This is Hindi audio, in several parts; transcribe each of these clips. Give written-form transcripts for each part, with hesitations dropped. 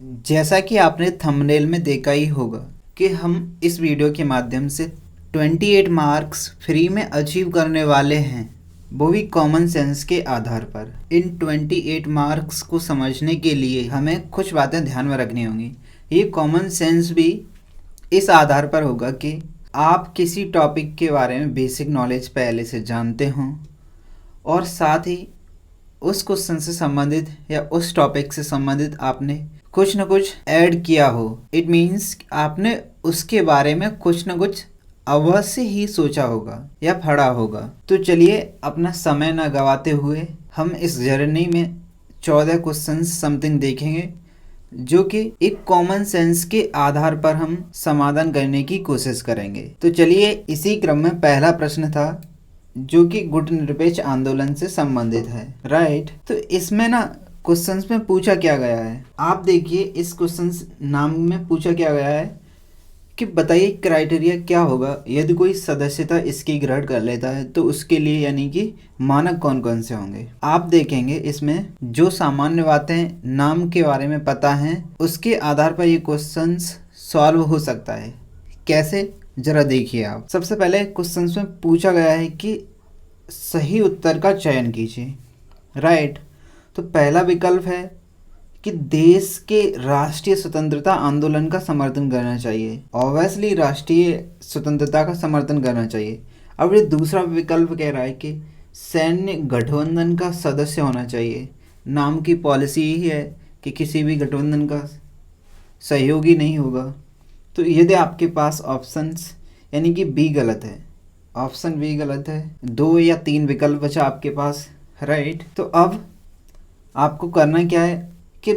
जैसा कि आपने थंबनेल में देखा ही होगा कि हम इस वीडियो के माध्यम से 28 मार्क्स फ्री में अचीव करने वाले हैं, वो भी कॉमन सेंस के आधार पर। इन 28 मार्क्स को समझने के लिए हमें कुछ बातें ध्यान में रखनी होंगी। ये कॉमन सेंस भी इस आधार पर होगा कि आप किसी टॉपिक के बारे में बेसिक नॉलेज पहले से जानते हों और साथ ही उस क्वेश्चन से संबंधित या उस टॉपिक से संबंधित आपने कुछ न कुछ ऐड किया हो। इट मीन्स आपने उसके बारे में कुछ न कुछ अवश्य ही सोचा होगा या पढ़ा होगा। तो चलिए अपना समय न गवाते हुए हम इस जर्नी में 14 क्वेश्चन समथिंग देखेंगे, जो कि एक कॉमन सेंस के आधार पर हम समाधान करने की कोशिश करेंगे। तो चलिए इसी क्रम में पहला प्रश्न था जो कि गुटनिरपेक्ष आंदोलन से संबंधित है, राइट। तो इसमें ना क्वेश्चंस में पूछा क्या गया है, आप देखिए इस क्वेश्चंस नाम में पूछा क्या गया है कि बताइए क्राइटेरिया क्या होगा यदि कोई सदस्यता इसकी ग्रहण कर लेता है तो उसके लिए यानी कि मानक कौन कौन से होंगे। आप देखेंगे इसमें जो सामान्य बातें नाम के बारे में पता हैं उसके आधार पर ये क्वेश्चंस सॉल्व हो सकता है। कैसे, जरा देखिए आप। सबसे पहले क्वेश्चंस में पूछा गया है कि सही उत्तर का चयन कीजिए, राइट। तो पहला विकल्प है कि देश के राष्ट्रीय स्वतंत्रता आंदोलन का समर्थन करना चाहिए। ऑब्वियसली राष्ट्रीय स्वतंत्रता का समर्थन करना चाहिए। अब ये दूसरा विकल्प कह रहा है कि सैन्य गठबंधन का सदस्य होना चाहिए। नाम की पॉलिसी ही है कि किसी भी गठबंधन का सहयोगी नहीं होगा। तो यदि आपके पास ऑप्शंस यानी कि बी गलत है, ऑप्शन बी गलत है, 2 या 3 विकल्प बचा आपके पास, राइट। तो अब आपको करना क्या है कि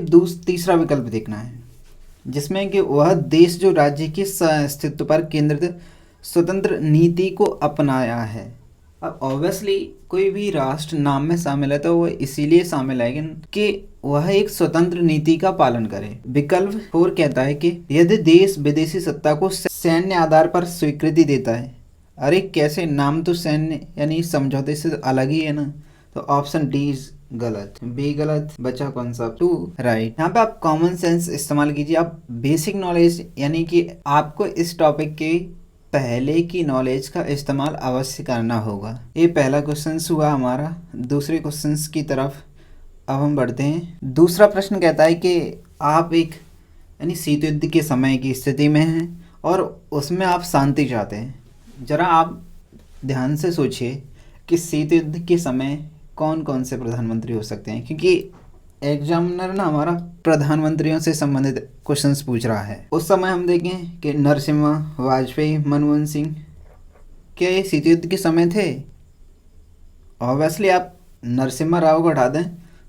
तीसरा विकल्प देखना है जिसमें कि वह देश जो राज्य के अस्तित्व पर केंद्रित स्वतंत्र नीति को अपनाया है। अब ऑब्वियसली कोई भी राष्ट्र नाम में शामिल है तो वह इसीलिए शामिल है कि वह एक स्वतंत्र नीति का पालन करे। विकल्प 4 कहता है कि यदि देश विदेशी सत्ता को सैन्य आधार पर स्वीकृति देता है। अरे कैसे, नाम तो सैन्य यानी समझौते से अलग ही है ना। तो ऑप्शन डी इज गलत, बी गलत, बचा कौन सा, 2 राइट। यहाँ पे आप कॉमन सेंस इस्तेमाल कीजिए। आप बेसिक नॉलेज यानी कि आपको इस टॉपिक के पहले की नॉलेज का इस्तेमाल अवश्य करना होगा। ये पहला क्वेश्चन हुआ हमारा। दूसरे क्वेश्चन की तरफ अब हम बढ़ते हैं। दूसरा प्रश्न कहता है कि आप एक यानी शीत युद्ध के समय की स्थिति में हैं और उसमें आप शांति चाहते हैं। जरा आप ध्यान से सोचिए कि शीत युद्ध के समय कौन कौन से प्रधानमंत्री हो सकते हैं, क्योंकि एग्जामिनर ना हमारा प्रधानमंत्रियों से संबंधित क्वेश्चंस पूछ रहा है। उस समय हम देखें कि नरसिम्हा, वाजपेयी, मनमोहन सिंह, क्या ये शीत युद्ध के समय थे? ऑब्वियसली आप नरसिम्हा राव को हटा दें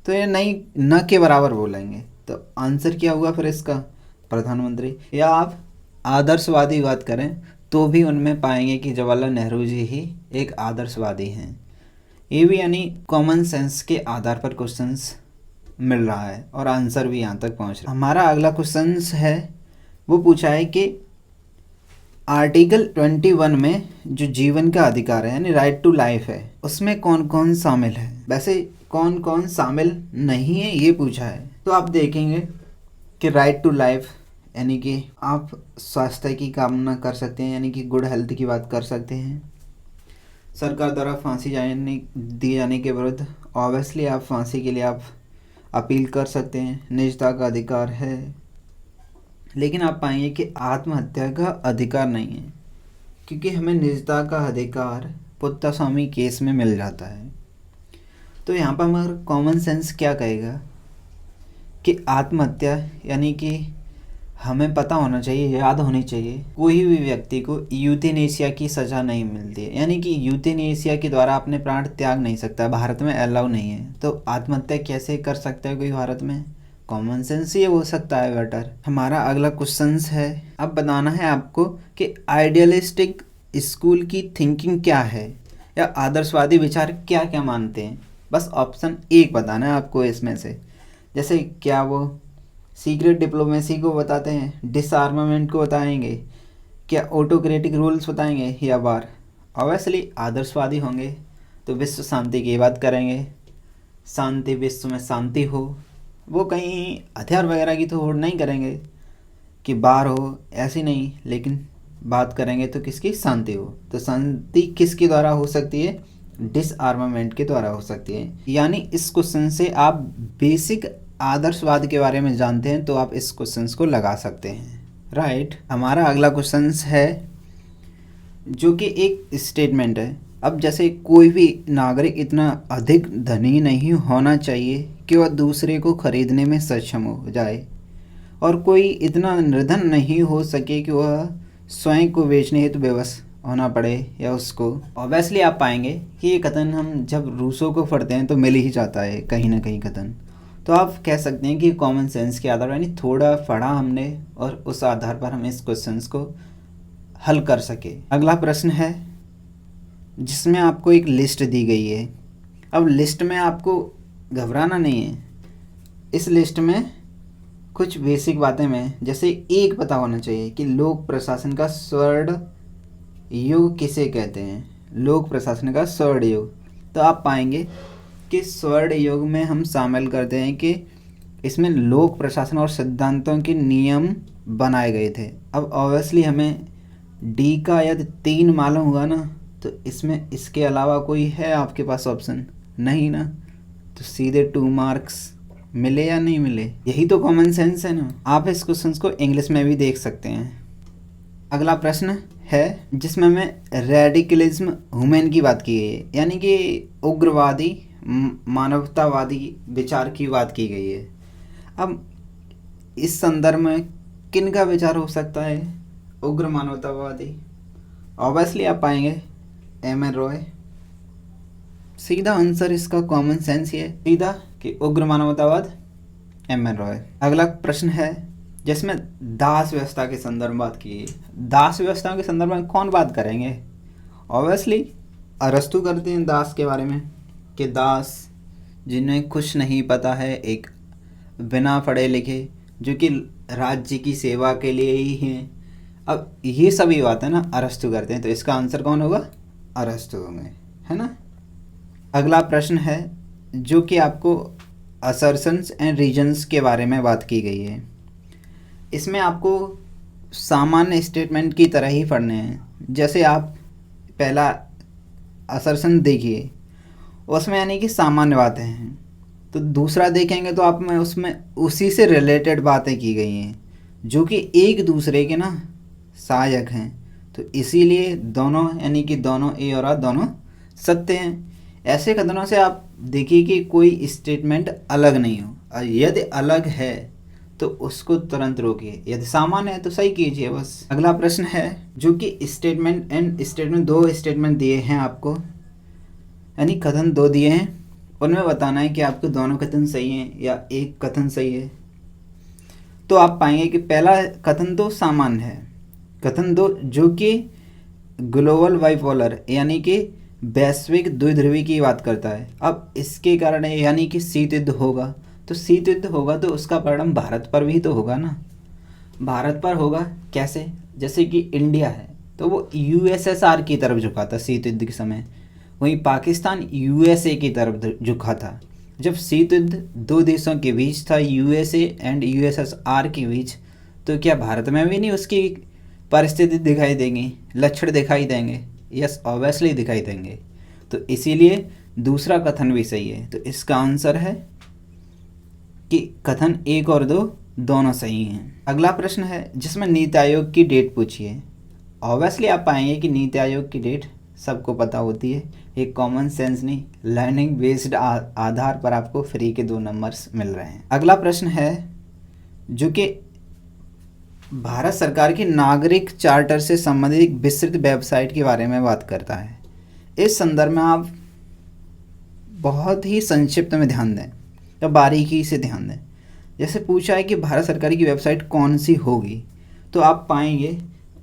तो ये नहीं न के बराबर बोलेंगे। तो आंसर क्या हुआ फिर इसका, प्रधानमंत्री। या आप आदर्शवादी बात करें तो भी उनमें पाएंगे कि जवाहरलाल नेहरू जी ही एक आदर्शवादी हैं। ये भी यानी कॉमन सेंस के आधार पर क्वेश्चंस मिल रहा है और आंसर भी यहाँ तक पहुँच रहा है। हमारा अगला क्वेश्चन है वो पूछा है कि आर्टिकल 21 में जो जीवन का अधिकार है यानी राइट टू लाइफ है उसमें कौन कौन शामिल है। वैसे कौन कौन शामिल नहीं है ये पूछा है। तो आप देखेंगे कि राइट टू लाइफ यानी कि आप स्वास्थ्य की कामना कर सकते हैं, यानी कि गुड हेल्थ की बात कर सकते हैं। सरकार द्वारा फांसी दिए जाने के विरुद्ध ऑब्वियसली आप फांसी के लिए आप अपील कर सकते हैं। निजता का अधिकार है, लेकिन आप पाएंगे कि आत्महत्या का अधिकार नहीं है, क्योंकि हमें निजता का अधिकार पुत्तास्वामी केस में मिल जाता है। तो यहाँ पर मगर कॉमन सेंस क्या कहेगा कि आत्महत्या यानी कि हमें पता होना चाहिए, याद होनी चाहिए, कोई भी व्यक्ति को यूथेनेशिया की सज़ा नहीं मिलती है, यानी कि यूथेनेशिया के द्वारा अपने प्राण त्याग नहीं सकता, भारत में अलाउ नहीं है। तो आत्महत्या कैसे कर सकता है कोई भारत में? कॉमन सेंस ये हो सकता है बेटर। हमारा अगला क्वेश्चन है, अब बताना है आपको कि आइडियलिस्टिक स्कूल की थिंकिंग क्या है या आदर्शवादी विचार क्या क्या मानते हैं। बस ऑप्शन 1 बताना है आपको इसमें से। जैसे क्या वो सीक्रेट डिप्लोमेसी को बताते हैं, डिसआर्मामेंट को बताएंगे, क्या ऑटोक्रेटिक रूल्स बताएंगे या वार। ऑब्वियसली आदर्शवादी होंगे तो विश्व शांति की बात करेंगे, शांति, विश्व में शांति हो, वो कहीं हथियार वगैरह की तो होड़ नहीं करेंगे कि बाहर हो, ऐसी नहीं, लेकिन बात करेंगे तो किसकी, शांति हो। तो शांति किसके द्वारा हो सकती है, डिसआर्मामेंट के द्वारा हो सकती है। यानी इस क्वेश्चन से आप बेसिक आदर्शवाद के बारे में जानते हैं तो आप इस क्वेश्चन को लगा सकते हैं, राइट। हमारा अगला क्वेश्चन है जो कि एक स्टेटमेंट है। अब जैसे कोई भी नागरिक इतना अधिक धनी नहीं होना चाहिए कि वह दूसरे को खरीदने में सक्षम हो जाए, और कोई इतना निर्धन नहीं हो सके कि वह स्वयं को बेचने हेतु बेबस होना पड़े या उसको। ऑब्वियसली आप पाएंगे कि ये कथन हम जब रूसों को पढ़ते हैं तो मिल ही जाता है कहीं ना कहीं कथन। तो आप कह सकते हैं कि कॉमन सेंस के आधार पर, यानी थोड़ा पढ़ा हमने और उस आधार पर हम इस क्वेश्चन को हल कर सके। अगला प्रश्न है जिसमें आपको एक लिस्ट दी गई है। अब लिस्ट में आपको घबराना नहीं है, इस लिस्ट में कुछ बेसिक बातें में, जैसे एक पता होना चाहिए कि लोक प्रशासन का स्वर्ण युग किसे कहते हैं। लोक प्रशासन का स्वर्ण युग, तो आप पाएंगे कि स्वर्ण युग में हम शामिल करते हैं कि इसमें लोक प्रशासन और सिद्धांतों के नियम बनाए गए थे। अब ऑब्वियसली हमें डी का यदि 3 मालूम हुआ ना, तो इसमें इसके अलावा कोई है आपके पास ऑप्शन नहीं ना, तो सीधे 2 मार्क्स मिले या नहीं मिले, यही तो कॉमन सेंस है ना। आप इस क्वेश्चन को इंग्लिश में भी देख सकते हैं। अगला प्रश्न है जिसमें हमें रेडिकलिज्म ह्यूमन की बात की गई है, यानी कि उग्रवादी मानवतावादी विचार की बात की गई है। अब इस संदर्भ में किन का विचार हो सकता है, उग्र मानवतावादी। ऑब्वियसली आप पाएंगे एम एन रॉय। सीधा आंसर इसका कॉमन सेंस ही है सीधा कि उग्र मानवतावाद, एम एन रॉय। अगला प्रश्न है जिसमें दास व्यवस्था के संदर्भ में बात की है। दास व्यवस्था के संदर्भ में कौन बात करेंगे, ऑब्वियसली अरस्तु करते हैं दास के बारे में कि दास जिन्हें कुछ नहीं पता है, एक बिना पढ़े लिखे जो कि राज्य की सेवा के लिए ही हैं। अब ये सभी बातें ना अरस्तु करते हैं, तो इसका आंसर कौन होगा, अरस्तु होंगे, है ना। अगला प्रश्न है जो कि आपको असर्शंस एंड रीजन्स के बारे में बात की गई है। इसमें आपको सामान्य स्टेटमेंट की तरह ही पढ़ने हैं। जैसे आप पहला असर्शन देखिए, उसमें यानी कि सामान्य बातें हैं, तो दूसरा देखेंगे तो आप में उसमें उसी से रिलेटेड बातें की गई हैं जो कि एक दूसरे के ना सहायक हैं। तो इसीलिए दोनों, यानी कि दोनों ए और आ दोनों सत्य हैं। ऐसे कथनों से आप देखिए कि कोई स्टेटमेंट अलग नहीं हो, और यदि अलग है तो उसको तुरंत रोकिए, यदि सामान्य है तो सही कीजिए बस। अगला प्रश्न है जो कि स्टेटमेंट एंड स्टेटमेंट, 2 स्टेटमेंट दिए हैं आपको, यानी कथन 2 दिए हैं, उनमें बताना है कि आपको दोनों कथन सही हैं या एक कथन सही है। तो आप पाएंगे कि पहला कथन तो सामान्य है, कथन 2 जो कि ग्लोबल बाइपोलर यानी कि वैश्विक द्विध्रुवी की बात करता है। अब इसके कारण यानी कि शीत युद्ध होगा, तो शीत युद्ध होगा तो उसका परिणाम भारत पर भी तो होगा ना। भारत पर होगा कैसे, जैसे कि इंडिया है तो वो यूएसएसआर की तरफ झुका था शीत युद्ध के समय, वहीं पाकिस्तान यूएसए की तरफ झुका था। जब शीत युद्ध 2 देशों के बीच था, यूएसए एंड यूएसएसआर के बीच, तो क्या भारत में भी नहीं उसकी परिस्थिति दिखाई देंगी, लक्षण दिखाई देंगे? यस, ऑब्वियसली दिखाई देंगे। तो इसीलिए दूसरा कथन भी सही है। तो इसका आंसर है कि कथन 1 और 2 दोनों सही हैं। अगला प्रश्न है जिसमें नीति आयोग की डेट पूछी है। ऑब्वियसली आप पाएंगे कि नीति आयोग की डेट सबको पता होती है, एक कॉमन सेंस नहीं, लर्निंग बेस्ड आधार पर आपको फ्री के 2 नंबर्स मिल रहे हैं। अगला प्रश्न है जो कि भारत सरकार की नागरिक चार्टर से संबंधित एक विस्तृत वेबसाइट के बारे में बात करता है। इस संदर्भ में आप बहुत ही संक्षिप्त में ध्यान दें या बारीकी से ध्यान दें। जैसे पूछा है कि भारत सरकार की वेबसाइट कौन सी होगी, तो आप पाएंगे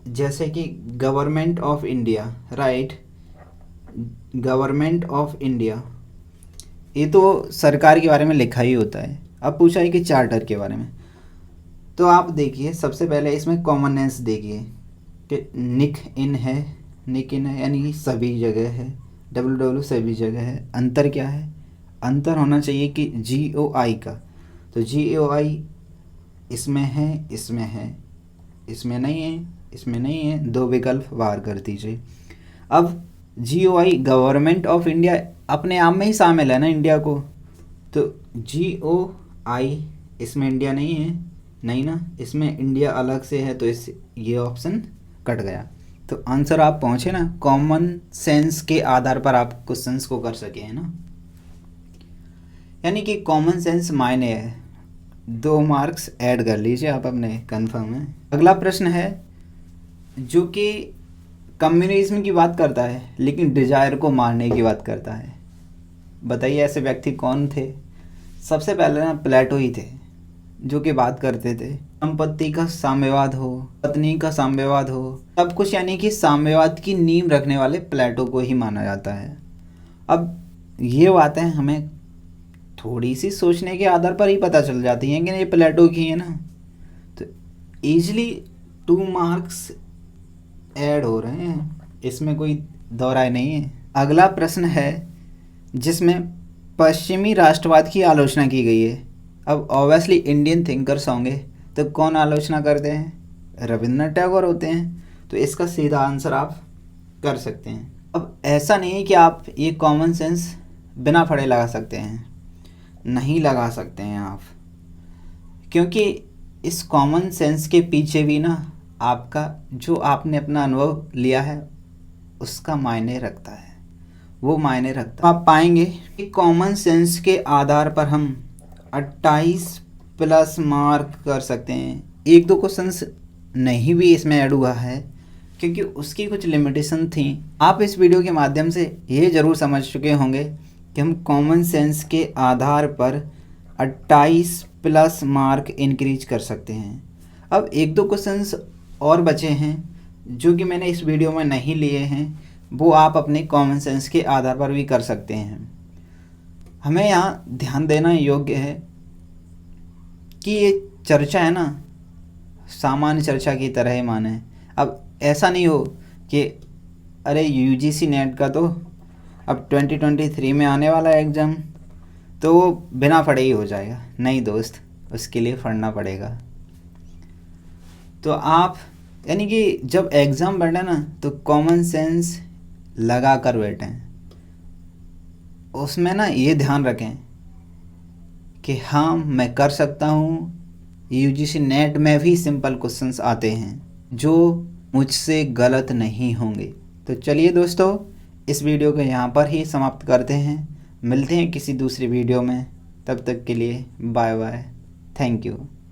जैसे कि government of India, right, government of India, ये तो सरकार के बारे में लिखा ही होता है। अब पूछा है कि चार्टर के बारे में, तो आप देखिए सबसे पहले इसमें कॉमननेस देखिए कि निक इन है, निक इन है यानी सभी जगह है, WW सभी जगह है। अंतर क्या है, अंतर होना चाहिए कि GOI का, तो GOI इसमें है, इसमें है, इसमें नहीं है, इसमें नहीं है, 2 विकल्प बाहर कर दीजिए। अब GOI गवर्नमेंट ऑफ इंडिया अपने आप में ही शामिल है ना इंडिया को, तो GOI इसमें इंडिया नहीं है, नहीं ना, इसमें इंडिया अलग से है, तो ये ऑप्शन कट गया। तो आंसर आप पहुँचे ना, कॉमन सेंस के आधार पर आप क्वेश्चंस को कर सके, है ना, यानी कि कॉमन सेंस मायने है। 2 मार्क्स ऐड कर लीजिए आप अपने, कंफर्म है। अगला प्रश्न है जो कि कम्युनिज्म की बात करता है लेकिन डिजायर को मारने की बात करता है। बताइए ऐसे व्यक्ति कौन थे? सबसे पहले ना प्लेटो ही थे, जो कि बात करते थे संपत्ति का साम्यवाद हो, पत्नी का साम्यवाद हो, सब कुछ, यानी कि साम्यवाद की नींव रखने वाले प्लेटो को ही माना जाता है। अब ये बातें हमें थोड़ी सी सोचने के आधार पर ही पता चल जाती हैं कि ये प्लेटो की है ना, तो ईजिली 2 मार्क्स ऐड हो रहे हैं, इसमें कोई दो राय नहीं है। अगला प्रश्न है जिसमें पश्चिमी राष्ट्रवाद की आलोचना की गई है। अब ऑब्वियसली इंडियन थिंकर्स होंगे तो कौन आलोचना करते हैं? रविंद्रनाथ टैगोर होते हैं, तो इसका सीधा आंसर आप कर सकते हैं। अब ऐसा नहीं है कि आप ये कॉमन सेंस बिना पढ़े लगा सकते हैं, नहीं लगा सकते हैं आप, क्योंकि इस कॉमन सेंस के पीछे भी ना आपका जो आपने अपना अनुभव लिया है उसका मायने रखता है, वो मायने रखता है। आप पाएंगे कि कॉमन सेंस के आधार पर हम 28 प्लस मार्क कर सकते हैं। 1-2 क्वेश्चंस नहीं भी इसमें ऐड हुआ है क्योंकि उसकी कुछ लिमिटेशन थी। आप इस वीडियो के माध्यम से ये ज़रूर समझ चुके होंगे कि हम कॉमन सेंस के आधार पर 28 प्लस मार्क इंक्रीज कर सकते हैं। अब 1-2 क्वेश्चंस और बचे हैं जो कि मैंने इस वीडियो में नहीं लिए हैं, वो आप अपने कॉमन सेंस के आधार पर भी कर सकते हैं। हमें यहाँ ध्यान देना योग्य है कि ये चर्चा है ना, सामान्य चर्चा की तरह ही माने। अब ऐसा नहीं हो कि अरे UGC नेट का तो अब 2023 में आने वाला एग्ज़ाम, तो वो बिना पढ़े ही हो जाएगा। नहीं दोस्त, उसके लिए पढ़ना पड़ेगा। तो आप यानी कि जब एग्ज़ाम बैठे ना तो कॉमन सेंस लगा कर बैठें, उसमें ना ये ध्यान रखें कि हाँ मैं कर सकता हूँ। UGC नेट में भी सिंपल क्वेश्चंस आते हैं जो मुझसे गलत नहीं होंगे। तो चलिए दोस्तों, इस वीडियो को यहाँ पर ही समाप्त करते हैं। मिलते हैं किसी दूसरी वीडियो में, तब तक के लिए बाय बाय, थैंक यू।